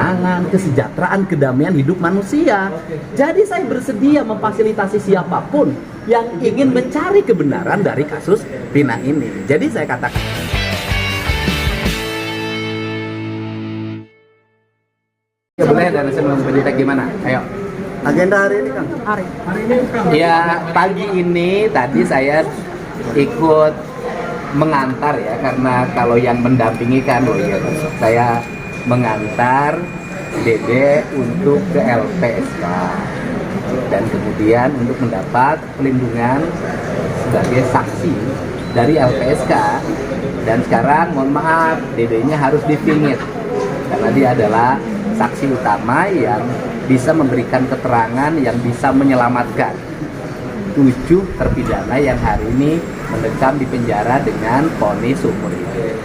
ketenangan, kesejahteraan, kedamaian hidup manusia. Jadi saya bersedia memfasilitasi siapapun yang ingin mencari kebenaran dari kasus Vina ini. Jadi saya katakan, boleh dan sebelum berita gimana? Ayo. Agenda hari ini, Kang? Hari ini, Kang. Ya, pagi ini tadi saya ikut mengantar ya, karena kalau yang mendampingi kan saya mengantar Dede untuk ke LPSK dan kemudian untuk mendapat pelindungan sebagai saksi dari LPSK. Dan sekarang mohon maaf, Dedenya harus dipingit karena dia adalah saksi utama yang bisa memberikan keterangan yang bisa menyelamatkan 7 terpidana yang hari ini mendekam di penjara dengan vonis seumur hidup.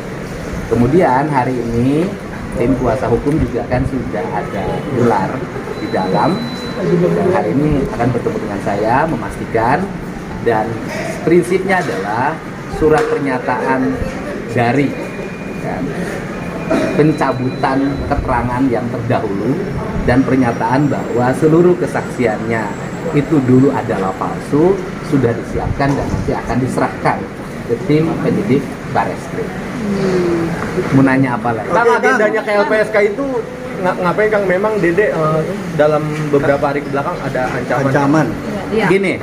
Kemudian hari ini tim kuasa hukum juga kan sudah ada gelar di dalam, dan hari ini akan bertemu dengan saya memastikan, dan prinsipnya adalah surat pernyataan dari pencabutan keterangan yang terdahulu dan pernyataan bahwa seluruh kesaksiannya itu dulu adalah palsu sudah disiapkan dan nanti akan diserahkan ke tim penyidik Bareskrim. Mau nanya apa lagi? Kang, agendanya ke LPSK itu ngapain, Kang? Memang Dede dalam beberapa hari kebelakang ada ancaman. Iya. Gini,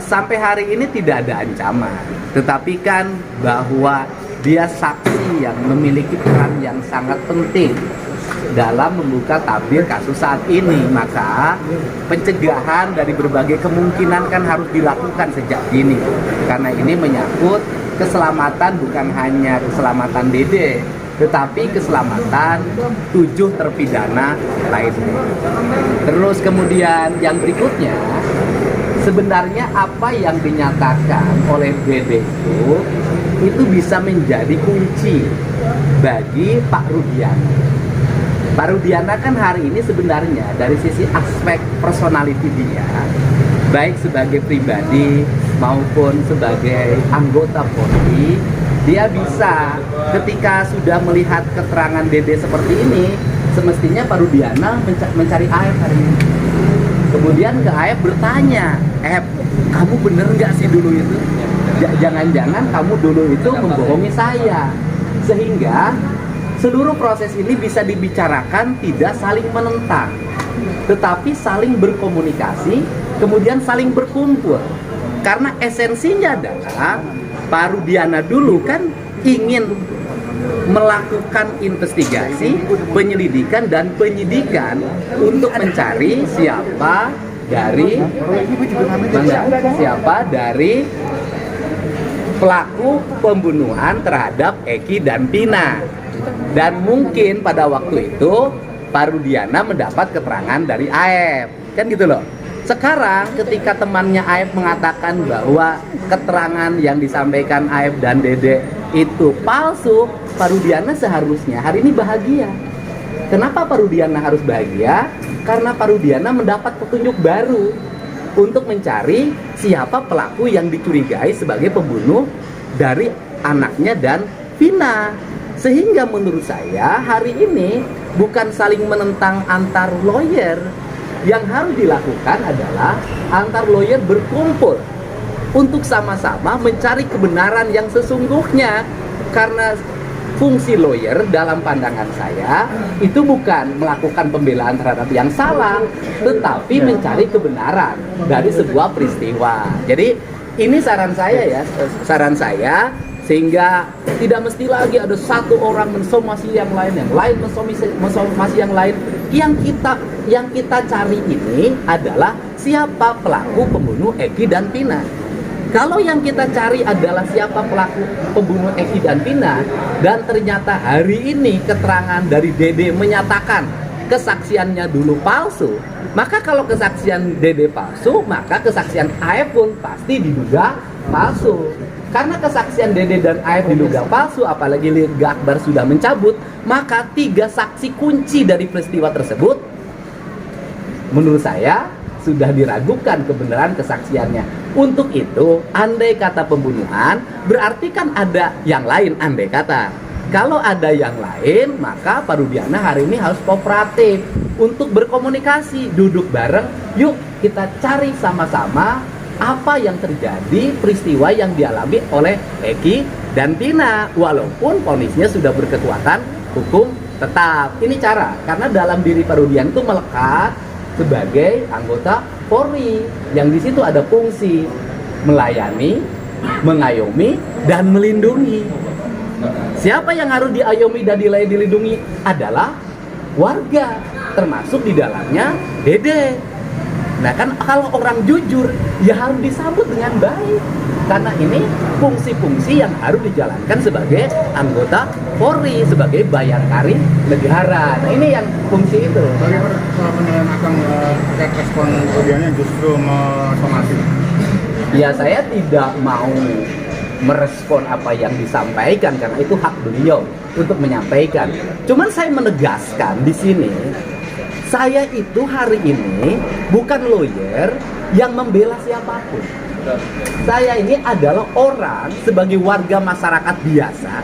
sampai hari ini tidak ada ancaman, tetapi kan bahwa dia saksi yang memiliki peran yang sangat penting dalam membuka tabir kasus saat ini, maka pencegahan dari berbagai kemungkinan kan harus dilakukan sejak dini, karena ini menyangkut keselamatan, bukan hanya keselamatan Dede, tetapi keselamatan 7 terpidana lainnya. Terus kemudian yang berikutnya, sebenarnya apa yang dinyatakan oleh Dede itu bisa menjadi kunci bagi Pak Rudiana. Pak Rudiana kan hari ini sebenarnya dari sisi aspek personality dia, baik sebagai pribadi maupun sebagai anggota Polri, dia bisa ketika sudah melihat keterangan Dede seperti ini, semestinya Pak Rudiana mencari AF hari ini. Kemudian ke AF bertanya, kamu bener nggak sih dulu itu? Jangan-jangan kamu dulu itu membohongi saya. Sehingga seluruh proses ini bisa dibicarakan tidak saling menentang, tetapi saling berkomunikasi, kemudian saling berkumpul. Karena esensinya adalah Pak Rudiana dulu kan ingin melakukan investigasi, penyelidikan dan penyidikan untuk mencari siapa dari pelaku pembunuhan terhadap Eki dan Vina. Dan mungkin pada waktu itu Pak Rudiana mendapat keterangan dari AF, kan gitu loh. Sekarang ketika temannya AF mengatakan bahwa keterangan yang disampaikan AF dan Dede itu palsu, Pak Rudiana seharusnya hari ini bahagia. Kenapa Pak Rudiana harus bahagia? Karena Pak Rudiana mendapat petunjuk baru untuk mencari siapa pelaku yang dicurigai sebagai pembunuh dari anaknya dan Vina. Sehingga menurut saya hari ini bukan saling menentang antar lawyer. Yang harus dilakukan adalah antar lawyer berkumpul untuk sama-sama mencari kebenaran yang sesungguhnya. Karena fungsi lawyer dalam pandangan saya itu bukan melakukan pembelaan terhadap yang salah, tetapi mencari kebenaran dari sebuah peristiwa. Jadi ini saran saya sehingga tidak mesti lagi ada satu orang mensomasi yang lain mensomasi yang lain. Yang kita cari ini adalah siapa pelaku pembunuh Eki dan Vina. Kalau yang kita cari adalah siapa pelaku pembunuh Eki dan Vina, dan ternyata hari ini keterangan dari Dede menyatakan kesaksiannya dulu palsu, maka kalau kesaksian Dede palsu, maka kesaksian AF pun pasti diduga palsu. Karena kesaksian Dede dan AF diduga palsu, apalagi Liga Akbar sudah mencabut, maka 3 saksi kunci dari peristiwa tersebut menurut saya sudah diragukan kebenaran kesaksiannya. Untuk itu, andai kata pembunuhan, berarti kan ada yang lain andai kata. Kalau ada yang lain, maka Pak Rudiana hari ini harus kooperatif untuk berkomunikasi, duduk bareng, yuk kita cari sama-sama apa yang terjadi, peristiwa yang dialami oleh Eki dan Tina, walaupun vonisnya sudah berkekuatan hukum tetap. Ini cara, karena dalam diri Pak Rudiana itu melekat sebagai anggota Polri, yang di situ ada fungsi melayani, mengayomi, dan melindungi. Siapa yang harus diayomi dan dilindungi adalah warga, termasuk di dalamnya Dede. Nah kan kalau orang jujur ya harus disambut dengan baik, karena ini fungsi-fungsi yang harus dijalankan sebagai anggota Polri, sebagai bayangkari negara. Nah ini yang fungsi itu. Bagaimana penilaian akan terkait respon Rudiana yang justru somasi? Ya saya tidak mau merespon apa yang disampaikan karena itu hak beliau untuk menyampaikan. Cuman saya menegaskan di sini, saya itu hari ini bukan lawyer yang membela siapapun. Saya ini adalah orang sebagai warga masyarakat biasa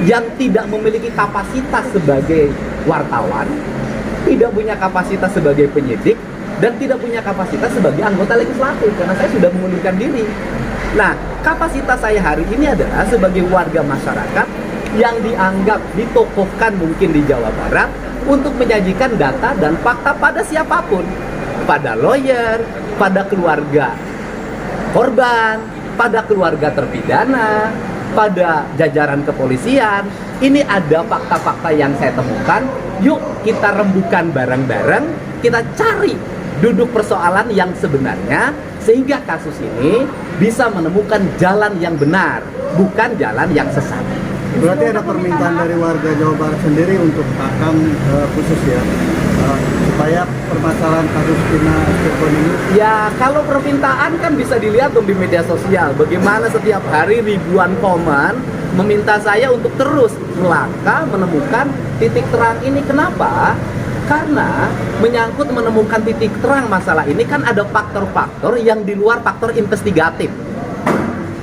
yang tidak memiliki kapasitas sebagai wartawan, tidak punya kapasitas sebagai penyidik, dan tidak punya kapasitas sebagai anggota legislatif karena saya sudah mengundurkan diri. Nah, kapasitas saya hari ini adalah sebagai warga masyarakat yang dianggap ditokohkan mungkin di Jawa Barat untuk menyajikan data dan fakta pada siapapun, pada lawyer, pada keluarga korban, pada keluarga terpidana, pada jajaran kepolisian. Ini ada fakta-fakta yang saya temukan. Yuk kita rembukan bareng-bareng, kita cari duduk persoalan yang sebenarnya sehingga kasus ini bisa menemukan jalan yang benar, bukan jalan yang sesat. Berarti ada permintaan dari warga Jawa Barat sendiri untuk Akang khusus ya, supaya permasalahan kasus Tina Cirebon ini. Ya kalau permintaan kan bisa dilihat di media sosial, bagaimana setiap hari ribuan komen meminta saya untuk terus melangkah menemukan titik terang ini. Kenapa? Karena menyangkut menemukan titik terang masalah ini kan ada faktor-faktor yang di luar faktor investigatif,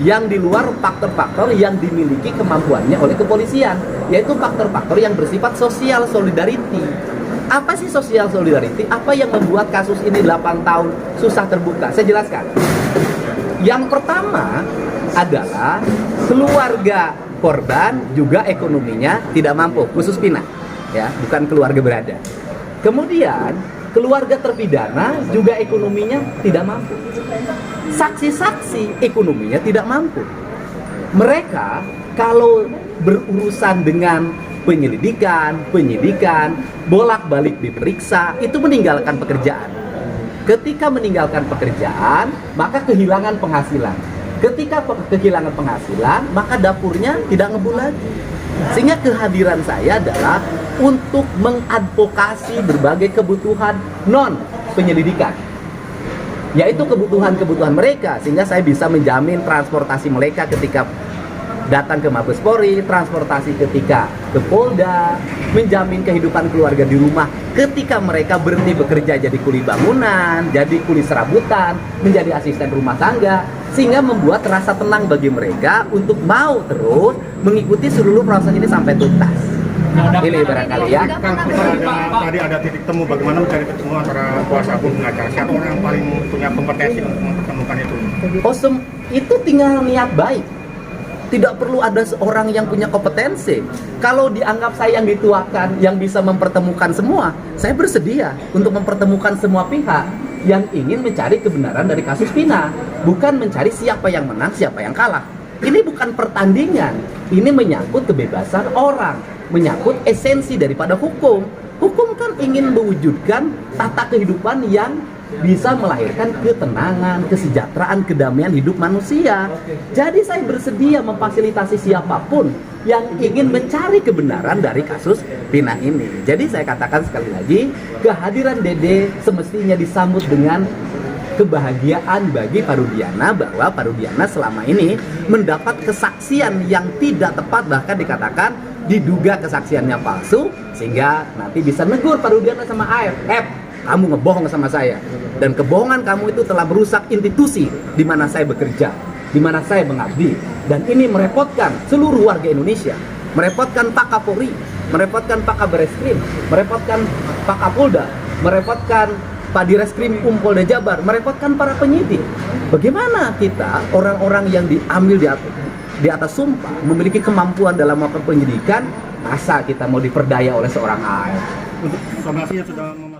yang di luar faktor-faktor yang dimiliki kemampuannya oleh kepolisian, yaitu faktor-faktor yang bersifat social solidarity. Apa sih social solidarity? Apa yang membuat kasus ini 8 tahun susah terbuka? Saya jelaskan. Yang pertama adalah keluarga korban juga ekonominya tidak mampu, khusus Pina, ya, bukan keluarga berada. Kemudian keluarga terpidana juga ekonominya tidak mampu. Saksi-saksi ekonominya tidak mampu. Mereka kalau berurusan dengan penyelidikan, bolak-balik diperiksa, itu meninggalkan pekerjaan. Ketika meninggalkan pekerjaan, maka kehilangan penghasilan. Ketika kehilangan penghasilan, maka dapurnya tidak ngebul lagi. Sehingga kehadiran saya adalah untuk mengadvokasi berbagai kebutuhan non penyelidikan, yaitu kebutuhan-kebutuhan mereka, sehingga saya bisa menjamin transportasi mereka ketika datang ke Mabes Polri, transportasi ketika ke Polda, menjamin kehidupan keluarga di rumah ketika mereka berhenti bekerja jadi kuli bangunan, jadi kuli serabutan, menjadi asisten rumah tangga, sehingga membuat rasa tenang bagi mereka untuk mau terus mengikuti seluruh proses ini sampai tuntas. Ini barangkali ya. Kan tadi ada titik temu, bagaimana mencari ketemu antara kuasa hukum pengacara, siapa orang yang paling punya kompetensi untuk mempertemukan itu? Itu tinggal niat baik. Tidak perlu ada seorang yang punya kompetensi. Kalau dianggap saya yang dituakan, yang bisa mempertemukan semua, saya bersedia untuk mempertemukan semua pihak yang ingin mencari kebenaran dari kasus Pina, bukan mencari siapa yang menang, siapa yang kalah. Ini bukan pertandingan, ini menyangkut kebebasan orang, menyangkut esensi daripada hukum. Hukum kan ingin mewujudkan tata kehidupan yang bisa melahirkan ketenangan, kesejahteraan, kedamaian hidup manusia. Jadi saya bersedia memfasilitasi siapapun yang ingin mencari kebenaran dari kasus Pina ini. Jadi saya katakan sekali lagi, kehadiran Dede semestinya disambut dengan kebahagiaan bagi Pak Rudiana, bahwa Pak Rudiana selama ini mendapat kesaksian yang tidak tepat, bahkan dikatakan diduga kesaksiannya palsu, sehingga nanti bisa negur Pak Rudiana sama AF, kamu ngebohong sama saya, dan kebohongan kamu itu telah merusak institusi di mana saya bekerja, di mana saya mengabdi, dan ini merepotkan seluruh warga Indonesia. merepotkan Pak Kapolri, merepotkan Pak Kabareskrim, merepotkan Pak Kapolda, merepotkan Pak Direskrim Polda Jabar, merepotkan para penyidik. Bagaimana kita, orang-orang yang diambil di atas sumpah, memiliki kemampuan dalam melakukan penyidikan, masa kita mau diperdaya oleh seorang AF? Untuk somasinya sudah